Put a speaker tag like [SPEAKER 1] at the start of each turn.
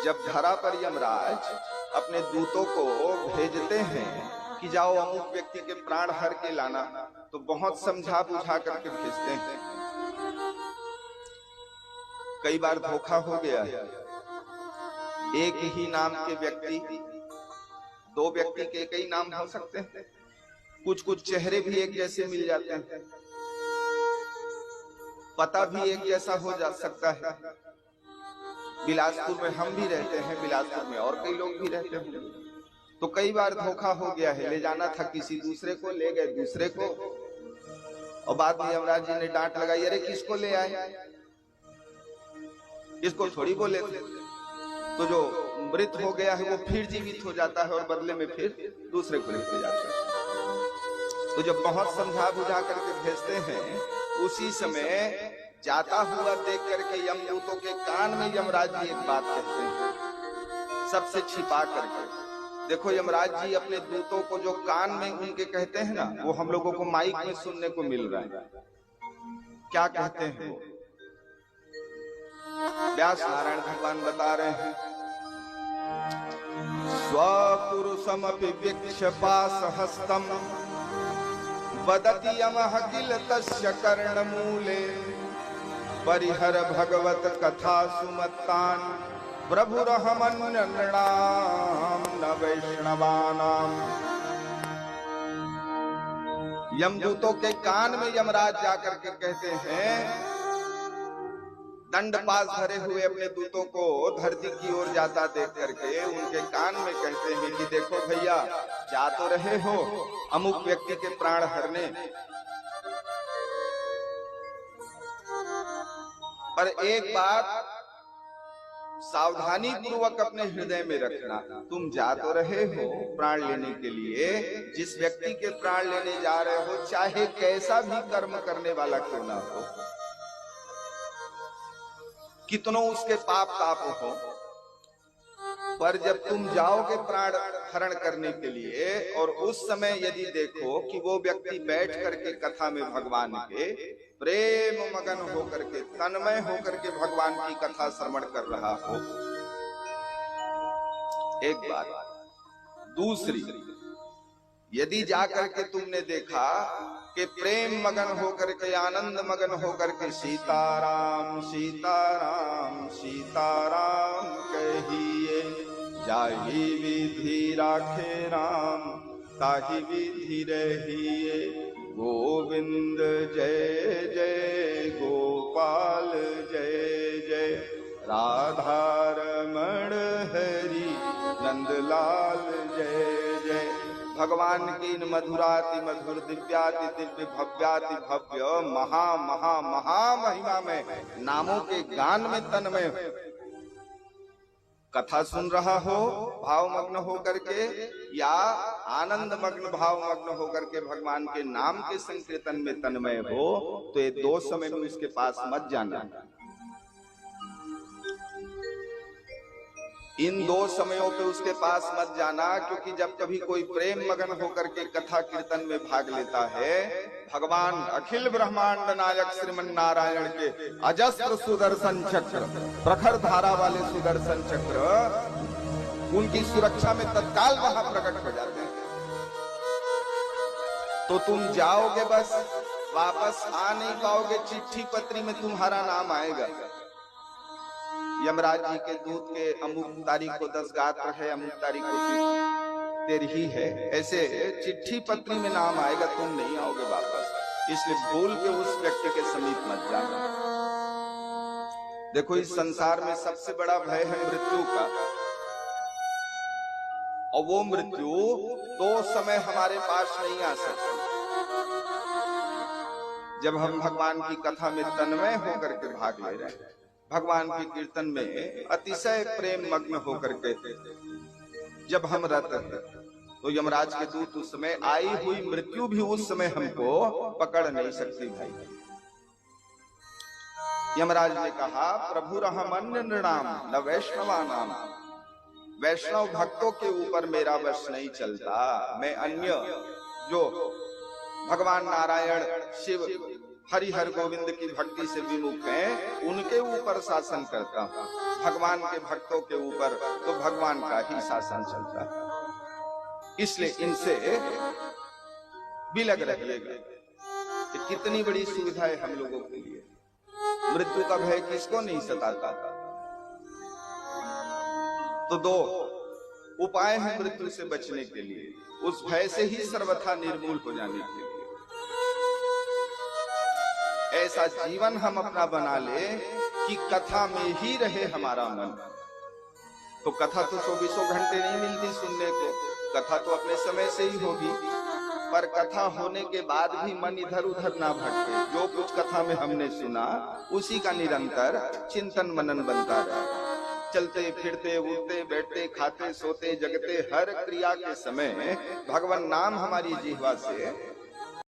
[SPEAKER 1] जब धरा पर यमराज अपने दूतों को भेजते हैं कि जाओ अमुक व्यक्ति के प्राण हर के लाना, तो बहुत समझा बुझा करके भेजते हैं। कई बार धोखा हो गया है, एक ही नाम के व्यक्ति, दो व्यक्ति के कई नाम हो सकते हैं, कुछ कुछ चेहरे भी एक जैसे मिल जाते हैं, पता भी एक जैसा हो जा सकता है। बिलासपुर में हम भी रहते हैं, बिलासपुर में और कई लोग भी रहते हैं, तो कई बार धोखा हो गया है। ले जाना था किसी दूसरे को, ले गए दूसरे को, और बाद में यमराज जी ने डांट लगाई, अरे किसको ले आए, इसको थोड़ी बोले थे। तो जो मृत हो गया है वो फिर जीवित हो जाता है और बदले में फिर दूसरे को लेते जाते हैं। तो जब बहुत समझा बुझा करके भेजते हैं, उसी समय जाता हुआ देख करके यमदूतों के कान में यमराज जी एक बात कहते हैं, सबसे छिपा करके। देखो यमराज जी अपने दूतों को जो कान में उनके कहते हैं ना, वो हम लोगों को माइक में सुनने को मिल रहा है। क्या कहते हैं वो? व्यास नारायण भगवान बता रहे हैं, स्वपुरुषमपि वीक्ष्यपास हस्तम वदति यमः किल तस्य कर्णमूले परिहर भगवत कथा सुमत्तान प्रभुरहमन्य नृणाम न वैष्णवानाम। यमदूतों के कान में यमराज जाकर के कहते हैं, दंड पास धरे हुए अपने दूतों को धरती की ओर जाता देख करके उनके कान में कहते हैं कि देखो भैया, जा तो रहे हो अमुक व्यक्ति के प्राण हरने, पर एक बात सावधानी पूर्वक अपने हृदय में रखना, तुम जा तो रहे हो प्राण लेने के लिए, जिस व्यक्ति के प्राण लेने जा रहे हो चाहे कैसा भी कर्म करने वाला क्यों ना हो, कितनों उसके पाप ताप हो, पर जब तुम जाओगे प्राण हरण करने के लिए और उस समय यदि देखो कि वो व्यक्ति बैठ करके कथा में भगवान के प्रेम मगन होकर के, तन्मय होकर के भगवान की कथा श्रवण कर रहा हो, एक बात। दूसरी, यदि जाकर के तुमने देखा कि प्रेम मगन होकर के, आनंद मगन होकर के सीताराम सीताराम सीताराम कहिए, जाहि विधि राखे राम ताहि विधि रहिए, गोविंद जय जय गोपाल जय जय, राधा रमण हरि नंदलाल जय जय। भगवान की इन मधुराति मधुर दिव्याति दिव्य भव्याति भव्य महा महा महा महिमा में नामों के गान में तन्मय कथा सुन रहा हो भावमग्न होकर के, या आनंद मग्न भावमग्न होकर के भगवान के नाम के संकीर्तन में तन्मय हो, तो ये दो समय में इसके पास मत जाना। इन दो समयों पे उसके पास मत जाना, क्योंकि जब कभी कोई प्रेम मगन होकर के कथा कीर्तन में भाग लेता है, भगवान अखिल ब्रह्मांड नायक श्रीमन नारायण के अजस्र सुदर्शन चक्र, प्रखर धारा वाले सुदर्शन चक्र उनकी सुरक्षा में तत्काल वहां प्रकट हो जाते हैं। तो तुम जाओगे, बस वापस आ नहीं पाओगे, चिट्ठी पत्री में तुम्हारा नाम आएगा, यमराज जी के दूत के अमुक तारीख को 10 गात्र है, अमुक तारीख को तेरही है, ऐसे चिट्ठी पत्री में नाम आएगा, तुम नहीं आओगे वापस। इसलिए भूल के उस व्यक्ति के समीप मत जाना। देखो इस संसार में सबसे बड़ा भय है मृत्यु का, और वो मृत्यु दो समय हमारे पास नहीं आ सकती। जब हम भगवान की कथा में तन्मय होकर के भाग ले रहे हैं, भगवान के कीर्तन में अतिशय प्रेम मग्न होकर के जब हम रहते हैं, तो यमराज के दूत उस समय, आई हुई मृत्यु भी उस समय हमको पकड़ नहीं सकती भाई। यमराज ने कहा, प्रभु रहमन्य नृणाम न वैष्णवानाम, वैष्णव भक्तों के ऊपर मेरा वश नहीं चलता। मैं अन्य जो भगवान नारायण शिव हरिहर गोविंद की भक्ति से विमुख हैं, उनके ऊपर शासन करता हूं। भगवान के भक्तों के ऊपर तो भगवान का ही शासन चलता है। इसलिए इनसे बिलग रहिएगा। कि कितनी बड़ी सुविधा है हम लोगों के लिए। मृत्यु का भय किसको नहीं सताता। तो दो उपाय हैं मृत्यु से बचने के लिए, उस भय से ही सर्वथा निर्मूल हो जाने के लिए। ऐसा जीवन हम अपना बना ले कि कथा में ही रहे हमारा मन। तो कथा तो 24 घंटे नहीं मिलती सुनने को, कथा तो अपने समय से ही होगी, पर कथा होने के बाद भी मन इधर उधर ना भटके। जो कुछ कथा में हमने सुना उसी का निरंतर चिंतन मनन बनता रहे। चलते फिरते उठते बैठते खाते सोते जगते हर क्रिया के समय भगवान नाम हमारी जिह्वा से